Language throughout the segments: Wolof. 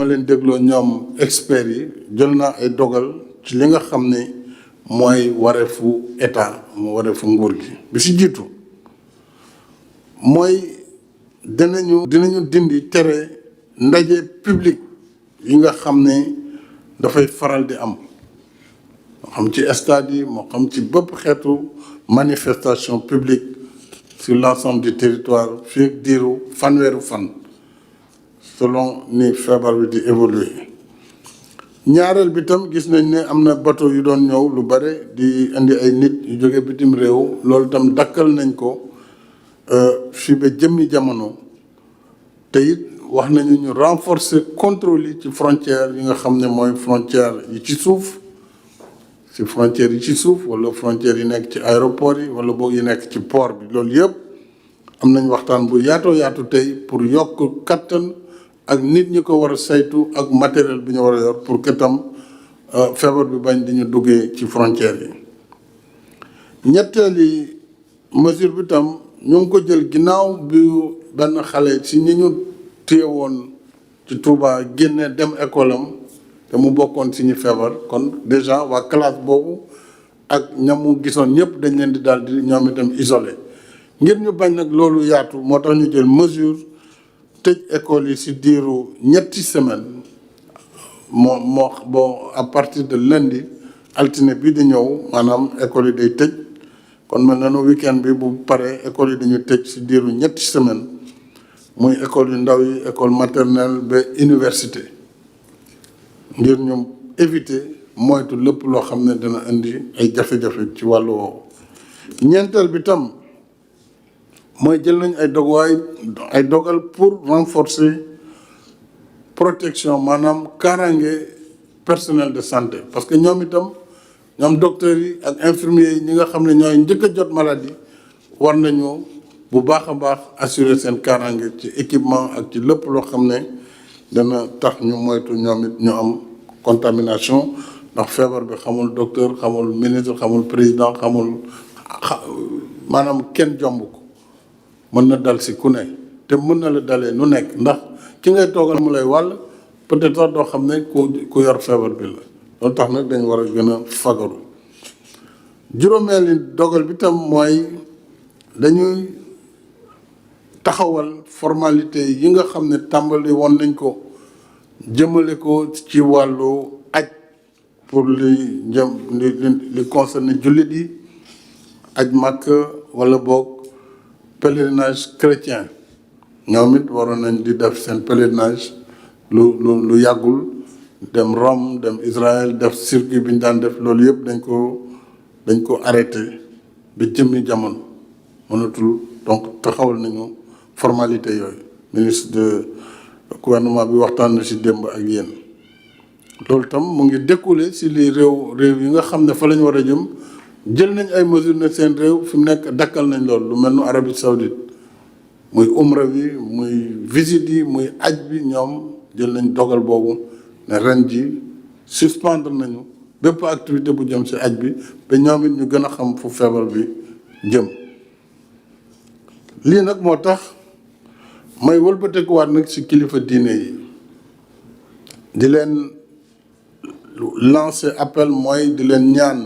ma leen dégloo ñoom experts yi jël naa ay dogal ci li nga xam ne mooy wareefu état mu wareefu nguur gi bi si jiitu mooy dinañu dindi tere ndaje public yi nga xam ne dafay faral di am moo xam ci stade yi moo xam ci bépp xeetu manifestation publique sur l'ensemble du territoire fii ak diiru fanweeru fan selon ni feebar bi di évoluer ñaareel bi tam gis nañ ne am na bateau yu doon ñëw lu bare di indi ay nit yu jóge bitim réew loolu tam dakkal nañ ko fii ba jëmmi jamono te it wax nañu ñu renforcer contrôle yi ci frontière yi nga xam ne mooy frontière yi ci suuf ci frontière yi ci suuf wala frontière yi nekk ci aéroport yi wala boog yi nekk ci port bi loolu yëpp am nañ waxtaan bu yaatoo yaatu tey pour yokk kattan ak nit ñi ko war a saytu ak matériel bi ñu war a yor pour que tam feebar bi bañ di ñu duggee ci frontière yi ñetteeli mesure bi tam ñu ngi ko jël ginnaaw bi benn xale si ñi ñu téye woon ci Touba génne dem école am te mu bokkoon si ñu feebar kon déjà waa classe boobu ak ñamu gisoon ñëpp dañ leen di daal di ñoom itam isolé ngir ñu bañ nag loolu yaatu moo tax ñu jël mesure tëj école yi si diiru ñetti semaine bon à partir de lundi altine bii di ñëw maanaam école yi day tëj kon mel na nu week-end bi bu paree école yi dañu tëj si diiru ñetti semaine muy école yu ndaw yi école maternelle ba université ngir ñu éviter moytu lépp loo xam ne dina indi ay jafe-jafe ci wàllu woowu ñeenteel bi tam mooy jël nañ ay dogal pour renforcer protection maanaam kaaraange personnel de santé parce que ñoom itam ñoom docteurs yi ak infirmiers yi ñi nga xam ne ñooy njëkk a jot maladie war nañu bu baax a baax assurer seen kaaraange ci équipement ak ci lépp loo xam ne dana tax ñu moytu ñoom it ñu am contamination ndax feebar bi xamul docteur xamul ministre xamul président xamul maanaam kenn jomb ko mën na dal si ku ne te mën na la dalee nu nekk ndax ki ngay toogal mu lay wàll peut-être sax doo xam ne ku yor feebar bi la loolu tax nag dañ war a gën a fagaru juróomeeli dogal bi tam mooy dañuy taxawal formalité yi nga xam ne tàmbali woon nañ ko jëmale ko ci wàllu aj pour li concerné jullit yi aj màkk wala boog pèlerinage chrétien ñoom it waroon nañ di def seen pèlerinage lu yàggul dem Rome dem Israël def circuit bi ñu daan def loolu yëpp dañ ko arrêté ba jëmmi jamono mënatul donc taxawal nañu formalité yooyu ministre de gouvernement bi waxtaan na si démb ak yéen loolu tam mu ngi découlé si li réew yi nga xam ne fa la ñu war a jëm jël nañ ay mesures ne seen réew fi mu nekk dakkal nañ loolu lu mel nu Arabie Saoudite muy umra bi muy visite yi muy aj bi ñoom jël nañ dogal boobu ne ren ji suspendre nañu bépp activité bu jëm si aj bi ba ñoom it ñu gën a xam fu feebar bi jëm lii nag moo tax may wëlbatekuwaat nag si kilifa diine yi di leen lancer appel mooy di leen ñaan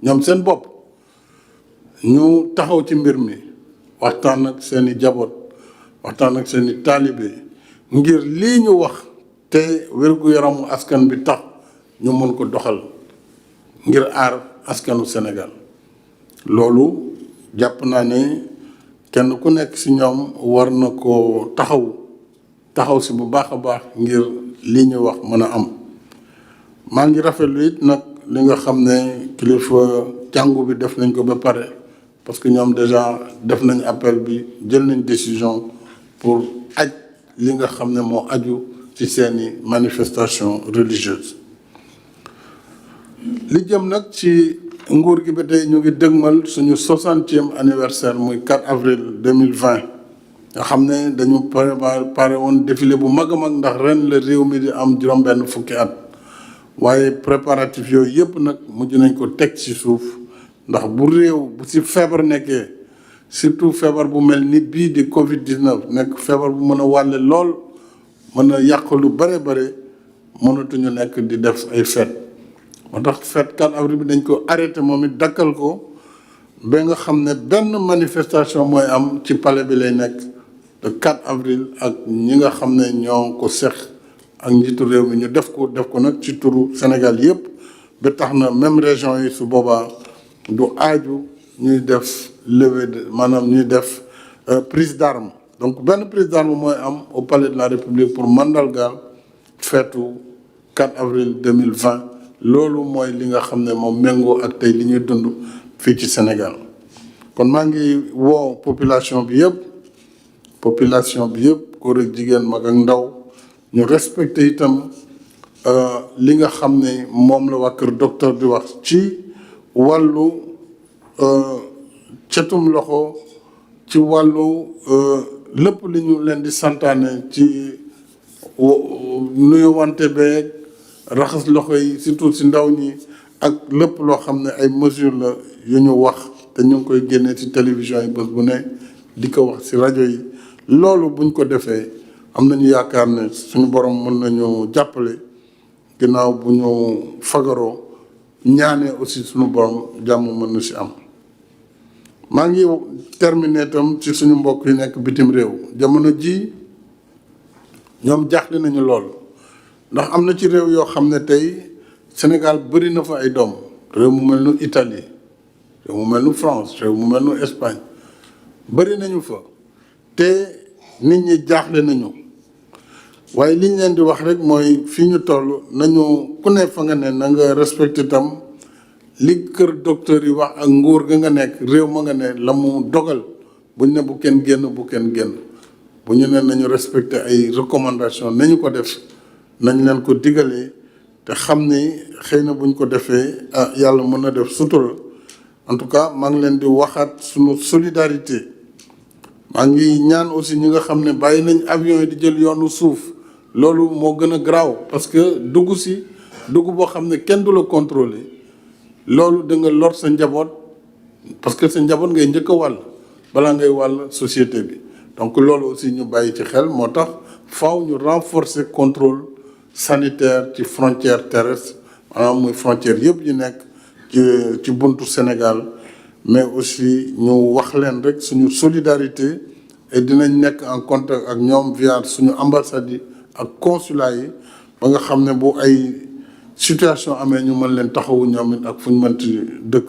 ñoom seen bopp ñu taxaw ci mbir mi waxtaan ak seeni jaboot waxtaan ak seeni taalibe ngir lii ñu wax te wér-gu-yaramu askan bi tax ñu mën ko doxal ngir aar askanu Sénégal loolu jàpp naa ne kenn ku nekk ci ñoom war na ko taxaw ci bu baax a baax ngir lii ñu wax mën a am maa ngi rafetlu it nag li nga xam ne kilifa jàngu bi def nañ ko ba pare parce que ñoom déjà def nañ appel bi jël nañ décision pour aj li nga xam ne moo aju ci seeni manifestation religieuse li jëm nag ci nguur gi ba tey ñu ngi dëgmal suñu 60e anniversaire muy 4 avril 2020 nga xam ne dañu pare woon défilé bu mag a mag ndax ren la réew mi di am juróom-benn fukki at waaye préparatif yooyu yëpp nag mujj nañ ko teg ci suuf ndax bu réew bu ci feebar nekkee surtout feebar bu mel ni bii di Covid 19 nekk feebar bu mën a wàlle lool mën a yàq lu bare mënatuñu nekk di def ay fête moo tax fête 4 avril bi dañ ko arrêté moom it dakkal ko ba nga xam ne benn manifestation mooy am ci palais bi lay nekk le 4 avril ak ñi nga xam ne ñoo ko seq ak njiitu réew mi ñu def ko nag ci turu Sénégal yëpp ba tax na même région yi su boobaa du aaju ñuy def levée de maanaam ñuy def prise d'armes donc benn prise d'armes mooy am au palais de la République pour mandargaal feetu 4 avril 2020 loolu mooy li nga xam ne moom méngoo ak tey li ñuy dund fii ci Sénégal kon maa ngi woo population bi yëpp góor ak jigéen mag ak ndaw ñu respecté itam li nga xam ne moom la waa kër docteur di wax ci wàllu cetum loxo ci wàllu lépp li ñu leen di santaane ci nuyu wante beeg raxas loxo yi surtout si ndaw ñi ak lépp loo xam ne ay mesures la yu ñu wax te ñu ngi koy génnee ci télévision yi bés bu ne di ko wax ci rajo yi loolu buñ ko defee am nañu yaakaar ne suñu borom mën nañu jàppale ginnaaw bu ñu fagaroo ñaanee aussi suñu borom jàmm mën na ci am. maa ngi terminer tam ci suñu mbokk yi nekk bitim réew jamono ji ñoom jaaxle nañu lool ndax am na ci réew yoo xam ne tey Sénégal bëri na fa ay doom réew mu mel nu Italie réew mu mel nu France réew mu mel nu Espagne bëri nañu fa te nit ñi jaaxle nañu waaye li ñu leen di wax rek mooy fii ñu toll nañu ku ne fa nga ne na nga respecté tam li kër docteur yi wax ak nguur ga nga nekk réew ma nga ne la mu dogal buñ ne bu kenn génn bu ñu ne nañu respecté ay recommandation nañu ko def nañ leen ko digalee te xam ni xëy na buñ ko defee yàlla mën na def sutura en tout cas maa ngi leen di waxaat suñu solidarité maa ngi ñaan aussi ñi nga xam ne bàyyi nañ avion yi di jël yoonu suuf loolu moo gën a garaaw parce que dugg boo xam ne kenn du la contrôler loolu da nga lor sa njaboot parce que sa njaboot ngay njëkk a wàll balaa ngay wàll société bi donc loolu aussi ñu bàyyi ci xel moo tax faaw ñu renforcer contrôle sanitaire ci frontière terrestre maanaam muy frontière yëpp yu nekk ci buntu Sénégal mais aussi ñu wax leen rek suñu solidarité et dinañ nekk en contact ak ñoom via suñu ambassades yi ak consulat yi ba nga xam ne bu ay situation amee ñu mën leen taxawu ñoom it ak fu ñu mënti dëkk.